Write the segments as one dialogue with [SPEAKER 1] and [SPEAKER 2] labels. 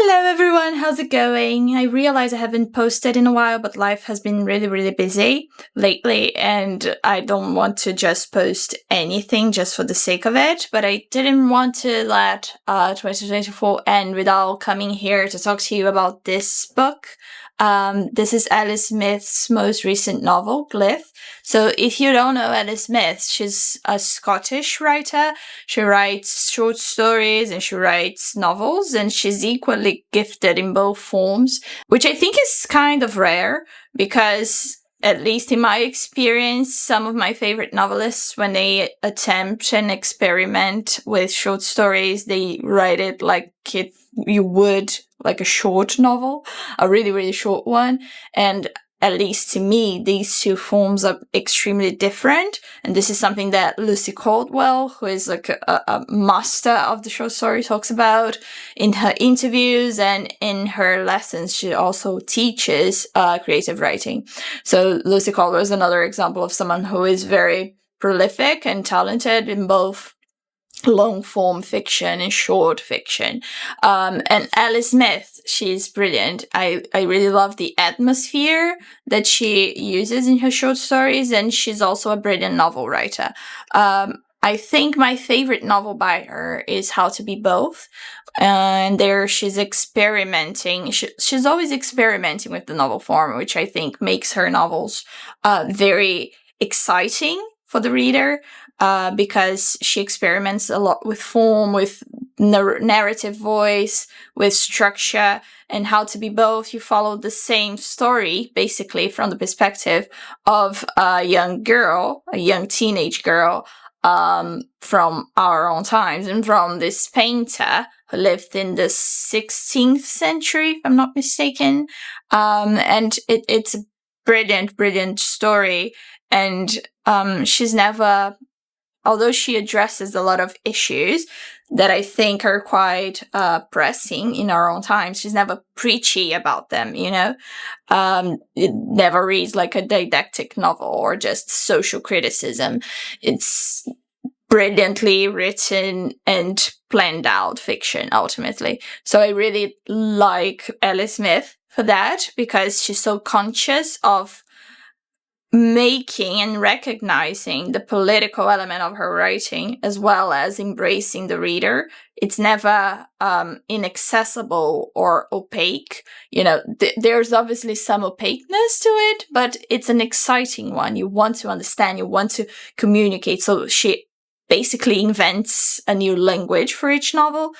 [SPEAKER 1] Hello everyone, how's it going? I realize I haven't posted in a while, but life has been really busy lately, and I don't want to just post anything just for the sake of it, but I didn't want to let 2024 end without coming here to talk to you about this book. This is Alice Smith's most recent novel, Glyph. So if you don't know Alice Smith, she's a Scottish writer. She writes short stories and she writes novels, and she's equally gifted in both forms, which I think is kind of rare because, at least in my experience, some of my favorite novelists, when they attempt and experiment with short stories, they write it like you would like a short novel, a really short one. And at least to me, these two forms are extremely different. And this is something that Lucy Caldwell, who is like a master of the short story, talks about in her interviews and in her lessons. She also teaches creative writing. So Lucy Caldwell is another example of someone who is very prolific and talented in both long form fiction and short fiction. And Alice Smith, she's brilliant. I really love the atmosphere that she uses in her short stories, and she's also a brilliant novel writer. I think my favorite novel by her is How to Be Both. And there she's experimenting. She's always experimenting with the novel form, which I think makes her novels very exciting for the reader. Because she experiments a lot with form, with narrative voice, with structure, and How to Be Both. You follow the same story, basically, from the perspective of a young girl, a young teenage girl, from our own times, and from this painter who lived in the 16th century, if I'm not mistaken. And it's a brilliant story. And she's never... Although she addresses a lot of issues that I think are quite pressing in our own times, she's never preachy about them, you know? It never reads like a didactic novel or just social criticism. It's brilliantly written and planned out fiction, ultimately. So I really like Alice Smith for that, because she's so conscious of making and recognizing the political element of her writing, as well as embracing the reader. It's never inaccessible or opaque. You know, there's obviously some opaqueness to it, but it's an exciting one. You want to understand, you want to communicate. So she basically invents a new language for each novel,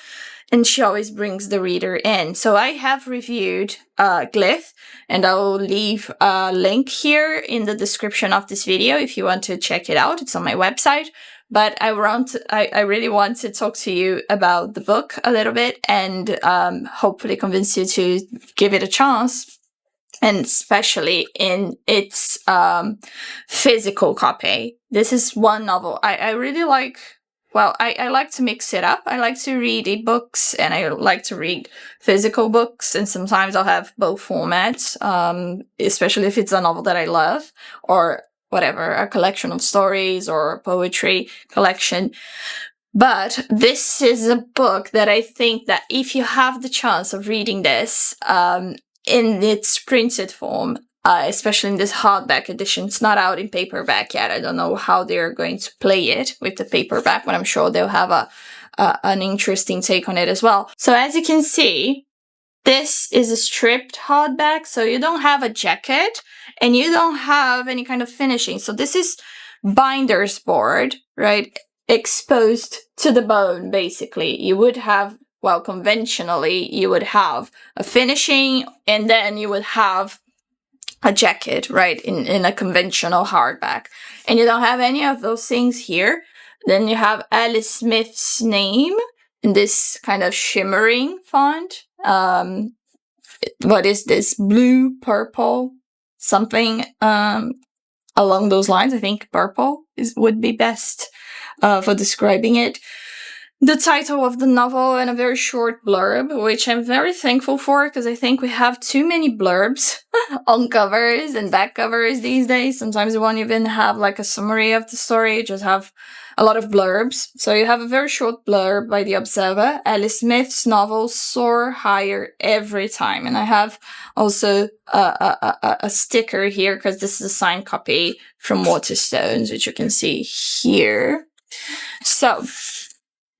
[SPEAKER 1] and she always brings the reader in. So I have reviewed Glyph, and I will leave a link here in the description of this video if you want to check it out. It's on my website. But I really want to talk to you about the book a little bit, and hopefully convince you to give it a chance, and especially in its physical copy. This is one novel I really like. Well, I like to mix it up. I like to read ebooks and I like to read physical books, and sometimes I'll have both formats, especially if it's a novel that I love, or whatever, a collection of stories or a poetry collection. But this is a book that I think that if you have the chance of reading this in its printed form, especially in this hardback edition. It's not out in paperback yet. I don't know how they're going to play it with the paperback, but I'm sure they'll have an interesting take on it as well. So as you can see, this is a stripped hardback, so you don't have a jacket and you don't have any kind of finishing. So this is binder's board, right? Exposed to the bone, basically. You would have, well, conventionally, you would have a finishing, and then you would have a jacket, right, in a conventional hardback. And you don't have any of those things here. Then you have Alice Smith's name in this kind of shimmering font. What is this? Blue, purple, something along those lines. I think purple would be best for describing it. the title of the novel and a very short blurb, which I'm very thankful for, because I think we have too many blurbs on covers and back covers these days. Sometimes you won't even have like a summary of the story, just have a lot of blurbs. So you have a very short blurb by The Observer. Alice Smith's novels soar higher every time. And I have also a sticker here, because this is a signed copy from Waterstones, which you can see here. So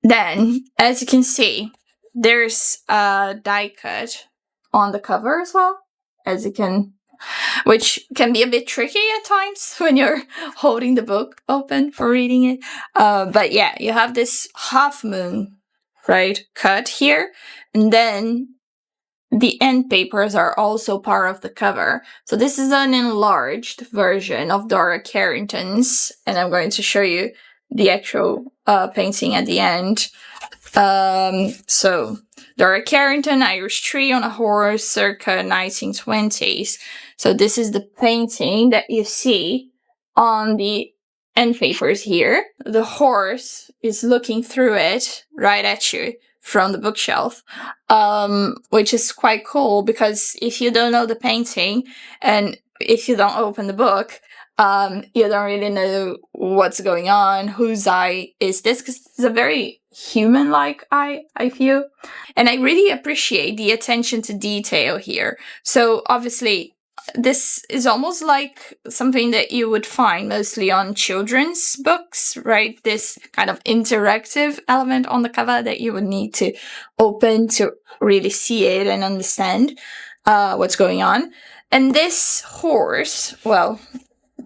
[SPEAKER 1] then, as you can see, there's a die cut on the cover as well, which can be a bit tricky at times when you're holding the book open for reading it. But yeah, you have this half moon, right, cut here, and then the end papers are also part of the cover. So this is an enlarged version of Dora Carrington's, and I'm going to show you the actual painting at the end. So Dora Carrington, Irish tree on a horse, circa 1920s. So this is the painting that you see on the end papers here. The horse is looking through it right at you from the bookshelf, which is quite cool, because if you don't know the painting and if you don't open the book, you don't really know what's going on, whose eye is this, because it's a very human-like eye, I feel. And I really appreciate the attention to detail here. So obviously, this is almost like something that you would find mostly on children's books, right? This kind of interactive element on the cover that you would need to open to really see it and understand what's going on. And this horse, well,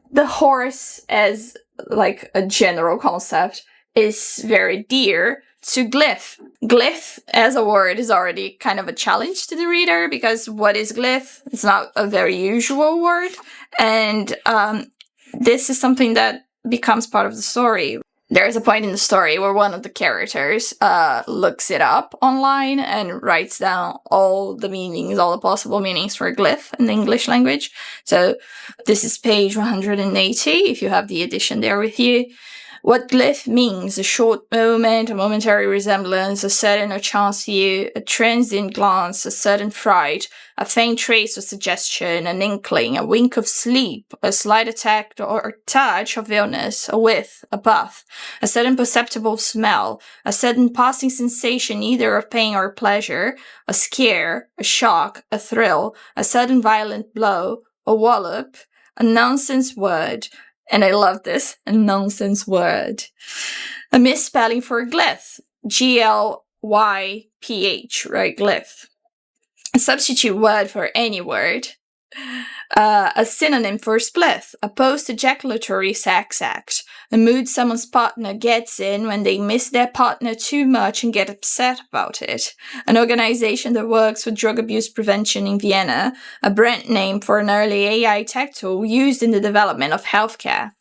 [SPEAKER 1] the horse as like a general concept is very dear to Glyph. Glyph as a word is already kind of a challenge to the reader, because what is Glyph? It's not a very usual word. And this is something that becomes part of the story. There's a point in the story where one of the characters looks it up online and writes down all the meanings, all the possible meanings for Glyph in the English language. So this is page 180, if you have the edition there with you. What Glyph means: a short moment, a momentary resemblance, a sudden or chance view, a transient glance, a sudden fright, a faint trace of suggestion, an inkling, a wink of sleep, a slight attack or touch of illness, a whiff, a puff, a sudden perceptible smell, a sudden passing sensation either of pain or pleasure, a scare, a shock, a thrill, a sudden violent blow, a wallop, a nonsense word. And I love this, a nonsense word. A misspelling for Glyph, Glyph, right, Glyph. A substitute word for any word. A synonym for spliff, a post-ejaculatory sex act, a mood someone's partner gets in when they miss their partner too much and get upset about it, an organization that works with drug abuse prevention in Vienna, a brand name for an early AI tech tool used in the development of healthcare.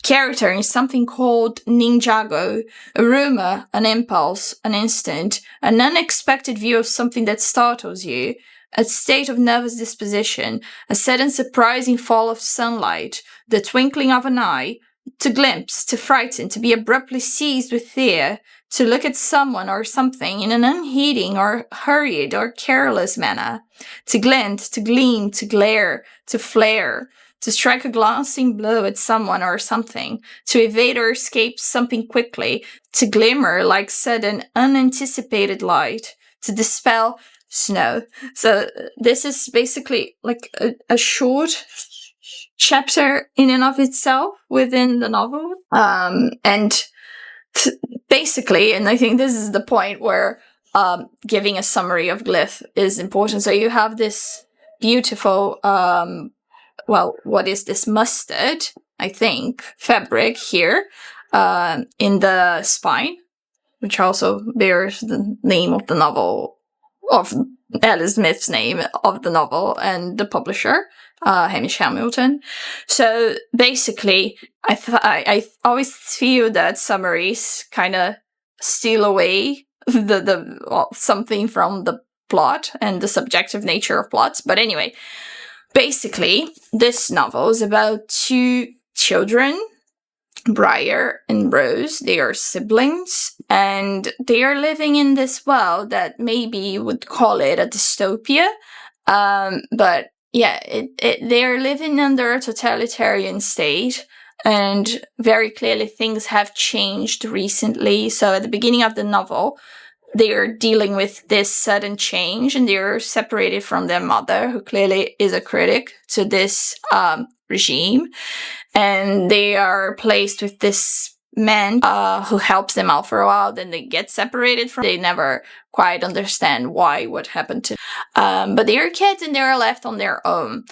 [SPEAKER 1] Character in something called Ninjago, a rumor, an impulse, an instant, an unexpected view of something that startles you, a state of nervous disposition, a sudden surprising fall of sunlight, the twinkling of an eye, to glimpse, to frighten, to be abruptly seized with fear, to look at someone or something in an unheeding or hurried or careless manner, to glint, to gleam, to glare, to flare, to strike a glancing blow at someone or something, to evade or escape something quickly, to glimmer like sudden unanticipated light, to dispel snow. So this is basically like a short chapter in and of itself within the novel. Basically, and I think this is the point where giving a summary of Glyph is important. So you have this beautiful, what is this, mustard, I think, fabric here in the spine, which also bears the name of the novel, of Alice Smith's name of the novel, and the publisher, Hamish Hamilton. So basically, I always feel that summaries kind of steal away something from the plot and the subjective nature of plots. But anyway, basically, this novel is about two children Briar and Rose, they are siblings, and they are living in this world that maybe you would call it a dystopia. But yeah, they are living under a totalitarian state, and very clearly things have changed recently. So at the beginning of the novel, they are dealing with this sudden change, and they're separated from their mother, who clearly is a critic to this regime. And they are placed with this man who helps them out for a while. Then they get separated from. They never quite understand why, what happened to. But they are kids, and they are left on their own.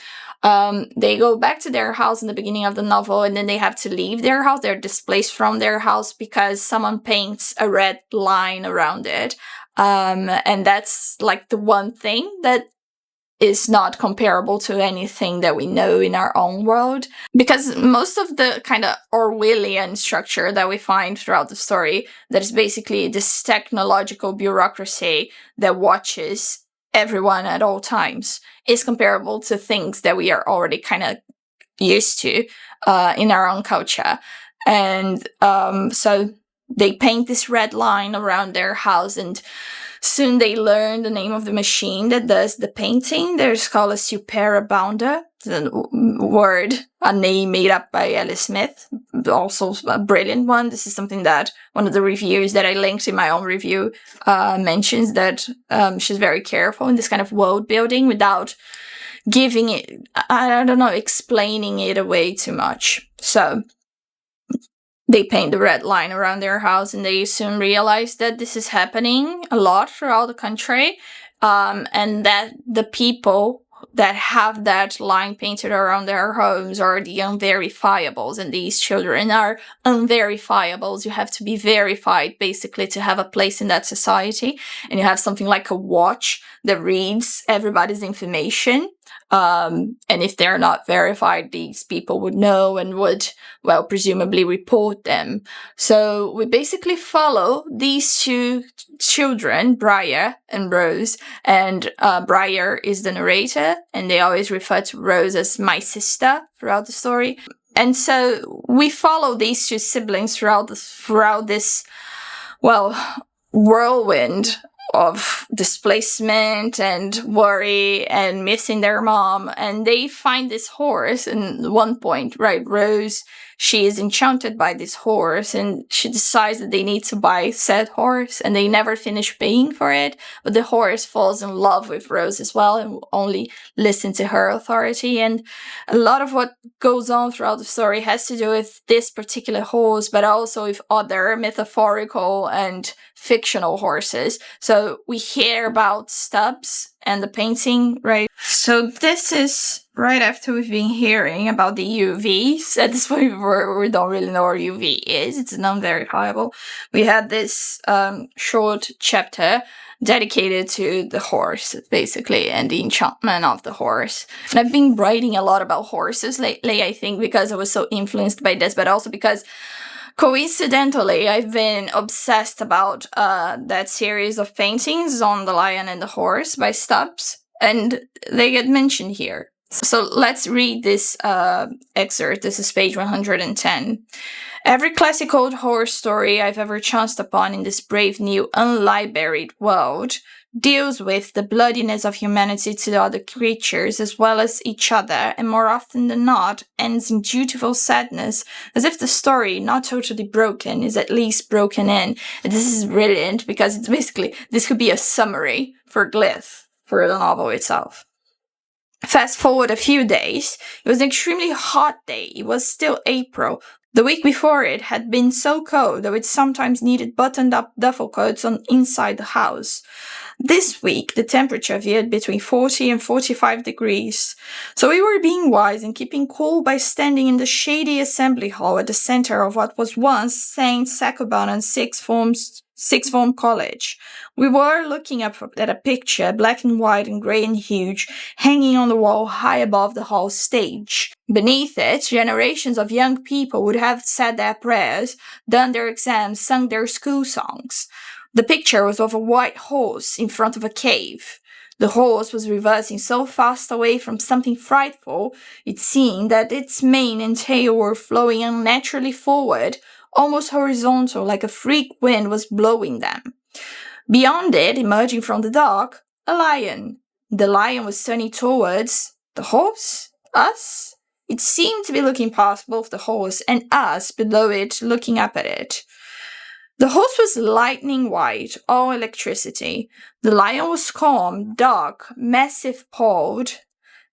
[SPEAKER 1] They go back to their house in the beginning of the novel, and then they have to leave their house. They're displaced from their house because someone paints a red line around it. And that's like the one thing that is not comparable to anything that we know in our own world. Because most of the kind of Orwellian structure that we find throughout the story, that is basically this technological bureaucracy that watches everyone at all times, is comparable to things that we are already kind of used to in our own culture. And so they paint this red line around their house, and soon they learn the name of the machine that does the painting. There's called a superabounder. It's a word, a name made up by Alice Smith, also a brilliant one. This is something that one of the reviewers that I linked in my own review mentions, that she's very careful in this kind of world building without giving it, I don't know, explaining it away too much. So they paint the red line around their house, and they soon realize that this is happening a lot throughout the country, and that the people that have that line painted around their homes are the unverifiables, and these children are unverifiables. You have to be verified, basically, to have a place in that society, and you have something like a watch that reads everybody's information. And if they're not verified, these people would know and would, well, presumably report them. So we basically follow these two children, Briar and Rose, and Briar is the narrator, and they always refer to Rose as my sister throughout the story. And so we follow these two siblings throughout this, well, whirlwind of displacement and worry and missing their mom. And they find this horse, and at one point, right, Rose, she is enchanted by this horse, and she decides that they need to buy said horse, and they never finish paying for it. But the horse falls in love with Rose as well, and will only listen to her authority. And a lot of what goes on throughout the story has to do with this particular horse, but also with other metaphorical and fictional horses. So we hear about Stubbs and the painting, right? So this is right after we've been hearing about the UVs. At this point, we don't really know what UV is. It's non-verifiable. We had this short chapter dedicated to the horse, basically, and the enchantment of the horse. And I've been writing a lot about horses lately, I think, because I was so influenced by this, but also because coincidentally, I've been obsessed about that series of paintings on The Lion and the Horse by Stubbs, and they get mentioned here. So let's read this excerpt. This is page 110. Every classic old horse story I've ever chanced upon in this brave new unlibraried world deals with the bloodiness of humanity to the other creatures as well as each other, and more often than not ends in dutiful sadness, as if the story, not totally broken, is at least broken in. And this is brilliant because it's basically, this could be a summary for Glyph, for the novel itself. Fast forward a few days, it was an extremely hot day. It was still April. The week before it had been so cold that it sometimes needed buttoned-up duffel coats on inside the house. This week, the temperature veered between 40 and 45 degrees. So we were being wise and keeping cool by standing in the shady assembly hall at the center of what was once St. Sacoban Sixth Form College. We were looking up at a picture, black and white and grey and huge, hanging on the wall high above the hall stage. Beneath it, generations of young people would have said their prayers, done their exams, sung their school songs. The picture was of a white horse in front of a cave. The horse was reversing so fast away from something frightful, it seemed that its mane and tail were flowing unnaturally forward, almost horizontal, like a freak wind was blowing them. Beyond it, emerging from the dark, a lion. The lion was turning towards the horse, us. It seemed to be looking past both the horse and us below it, looking up at it. The horse was lightning white, all electricity. The lion was calm, dark, massive-pawed,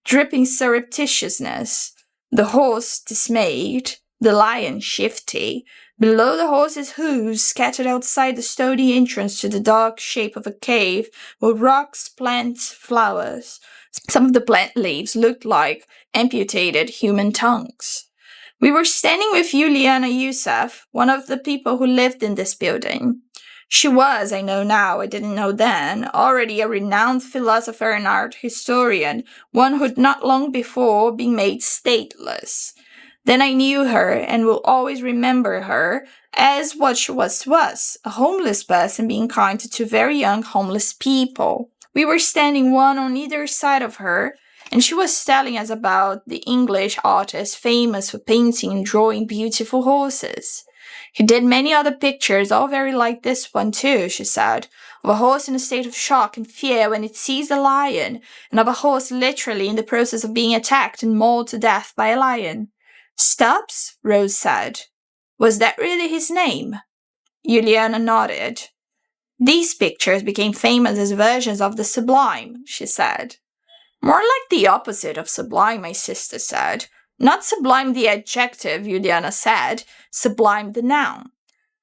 [SPEAKER 1] dripping surreptitiousness. The horse dismayed, the lion shifty. Below the horse's hooves, scattered outside the stony entrance to the dark shape of a cave, were rocks, plants, flowers. Some of the plant leaves looked like amputated human tongues. We were standing with Juliana Youssef, one of the people who lived in this building. She was, I know now, I didn't know then, already a renowned philosopher and art historian, one who'd not long before been made stateless. Then I knew her and will always remember her as what she was to us, a homeless person being kind to two very young homeless people. We were standing one on either side of her, and she was telling us about the English artist famous for painting and drawing beautiful horses. He did many other pictures, all very like this one too, she said, of a horse in a state of shock and fear when it sees a lion, and of a horse literally in the process of being attacked and mauled to death by a lion. Stubbs? Rose said. Was that really his name? Juliana nodded. These pictures became famous as versions of the sublime, she said. More like the opposite of sublime, my sister said. Not sublime the adjective, Juliana said, sublime the noun.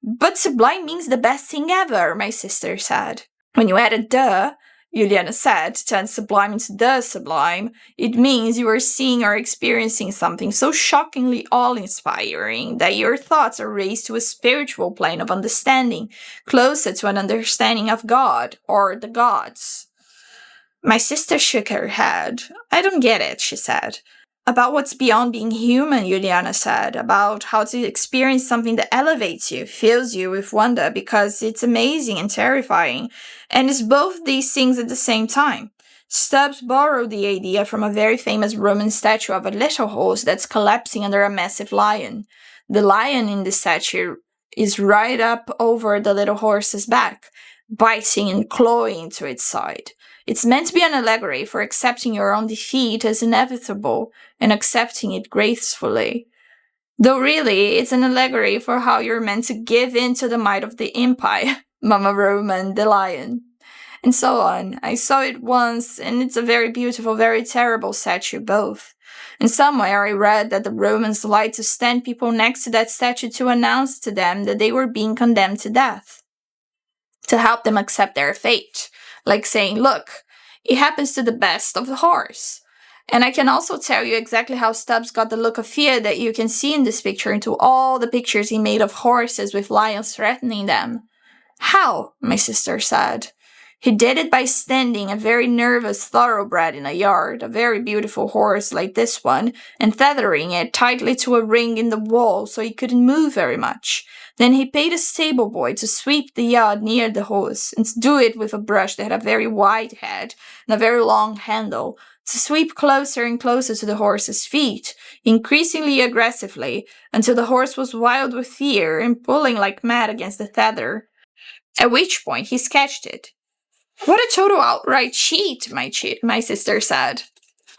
[SPEAKER 1] But sublime means the best thing ever, my sister said. When you add a the, Juliana said, to turn sublime into the sublime, it means you are seeing or experiencing something so shockingly awe-inspiring that your thoughts are raised to a spiritual plane of understanding, closer to an understanding of God or the gods. My sister shook her head. I don't get it, she said. About what's beyond being human, Juliana said. About how to experience something that elevates you, fills you with wonder because it's amazing and terrifying, and is both these things at the same time. Stubbs borrowed the idea from a very famous Roman statue of a little horse that's collapsing under a massive lion. The lion in the statue is right up over the little horse's back, biting and clawing to its side. It's meant to be an allegory for accepting your own defeat as inevitable and accepting it gracefully. Though really, it's an allegory for how you're meant to give in to the might of the empire, Mama Roman, the lion. And so on. I saw it once, and it's a very beautiful, very terrible statue, both. And somewhere I read that the Romans liked to stand people next to that statue to announce to them that they were being condemned to death, to help them accept their fate. Like saying, look, it happens to the best of the horse. And I can also tell you exactly how Stubbs got the look of fear that you can see in this picture into all the pictures he made of horses with lions threatening them. How? My sister said. He did it by standing a very nervous thoroughbred in a yard, a very beautiful horse like this one, and tethering it tightly to a ring in the wall so he couldn't move very much. Then he paid a stable boy to sweep the yard near the horse, and to do it with a brush that had a very wide head and a very long handle, to sweep closer and closer to the horse's feet, increasingly aggressively, until the horse was wild with fear and pulling like mad against the tether, at which point he sketched it. What a total outright cheat, my sister said.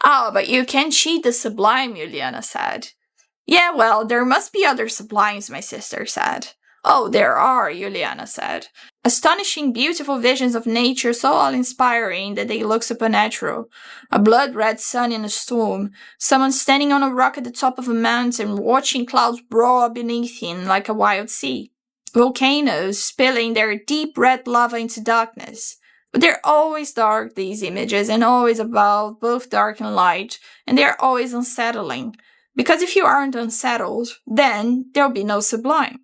[SPEAKER 1] Oh, but you can cheat the sublime, Juliana said. Yeah, well, there must be other sublimes, my sister said. Oh, there are, Juliana said. Astonishing, beautiful visions of nature so awe-inspiring that they look supernatural. A blood-red sun in a storm, someone standing on a rock at the top of a mountain watching clouds roar beneath him like a wild sea. Volcanoes spilling their deep red lava into darkness. But they're always dark, these images, and always about both dark and light, and they're always unsettling. Because if you aren't unsettled, then there'll be no sublime.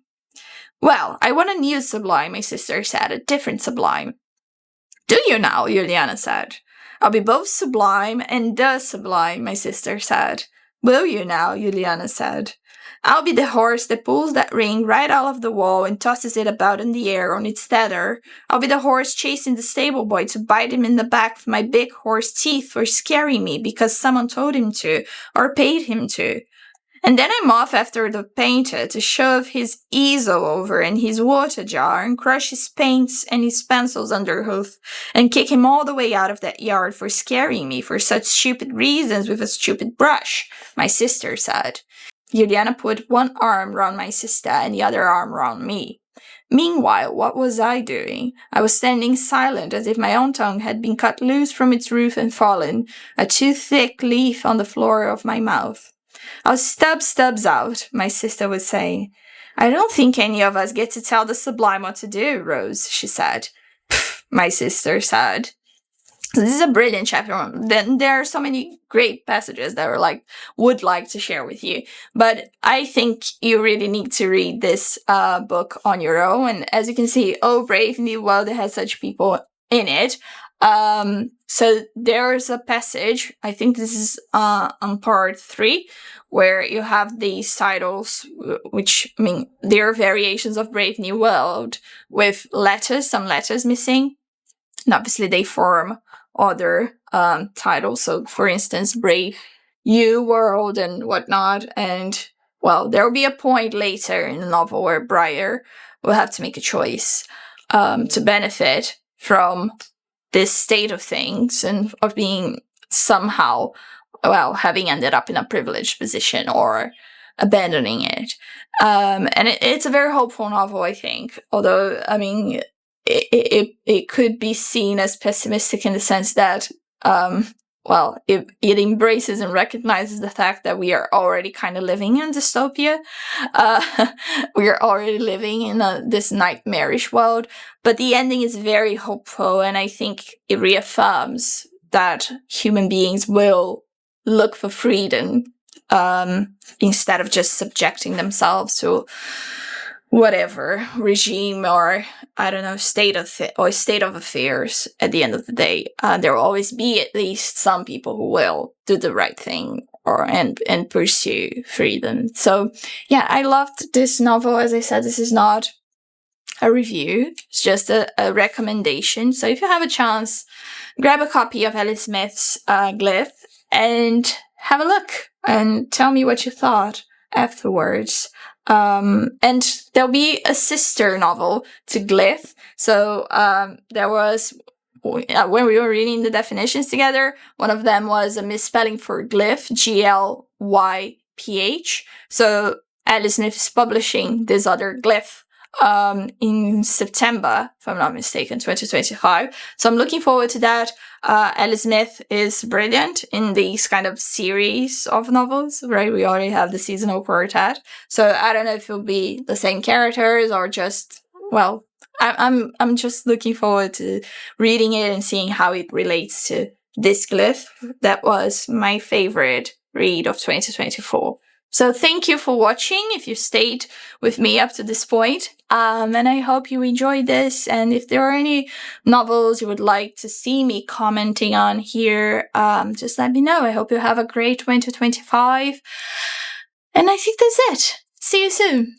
[SPEAKER 1] Well, I want a new sublime, my sister said, a different sublime. Do you now? Juliana said. I'll be both sublime and the sublime, my sister said. Will you now? Juliana said. I'll be the horse that pulls that ring right out of the wall and tosses it about in the air on its tether. I'll be the horse chasing the stable boy to bite him in the back with my big horse teeth for scaring me because someone told him to or paid him to. And then I'm off after the painter to shove his easel over in his water jar and crush his paints and his pencils under hoof and kick him all the way out of that yard for scaring me for such stupid reasons with a stupid brush, my sister said. Juliana put one arm round my sister and the other arm round me. Meanwhile, what was I doing? I was standing silent as if my own tongue had been cut loose from its roof and fallen, a too thick leaf on the floor of my mouth. I'll stubs out, my sister was saying. I don't think any of us get to tell the sublime what to do, Rose, she said. Pfft, my sister said. So this is a brilliant chapter. Then there are so many great passages that I would like to share with you. But I think you really need to read this book on your own. And as you can see, Oh Brave New World, it has such people in it. So there's a passage, I think this is on part 3, where you have these titles, which, I mean, they are variations of Brave New World with letters, some letters missing. And obviously they form other titles. So, for instance, Brave New World and whatnot. And, well, there will be a point later in the novel where Briar will have to make a choice to benefit from this state of things and of being somehow, well, having ended up in a privileged position or abandoning it. And it's a very hopeful novel, I think. Although, I mean, it could be seen as pessimistic in the sense that, it embraces and recognizes the fact that we are already kind of living in dystopia. We are already living in this nightmarish world. But the ending is very hopeful, and I think it reaffirms that human beings will look for freedom instead of just subjecting themselves to whatever regime or, I don't know, state of affairs at the end of the day. There will always be at least some people who will do the right thing and pursue freedom. So, yeah, I loved this novel. As I said, this is not a review. It's just a recommendation. So if you have a chance, grab a copy of Alice Smith's Glyph and have a look and tell me what you thought afterwards. And there'll be a sister novel to Glyph. So there was, when we were reading the definitions together, one of them was a misspelling for Glyph, Glyph. So Alice Smith is publishing this other Glyph in September, if I'm not mistaken, 2025. So I'm looking forward to that. Alice Smith is brilliant in these kind of series of novels, right? We already have the Seasonal Quartet. So I don't know if it'll be the same characters or just, well, I'm just looking forward to reading it and seeing how it relates to this Glyph. That was my favorite read of 2024. So thank you for watching, if you stayed with me up to this point. And I hope you enjoyed this. And if there are any novels you would like to see me commenting on here, just let me know. I hope you have a great 2025. And I think that's it. See you soon.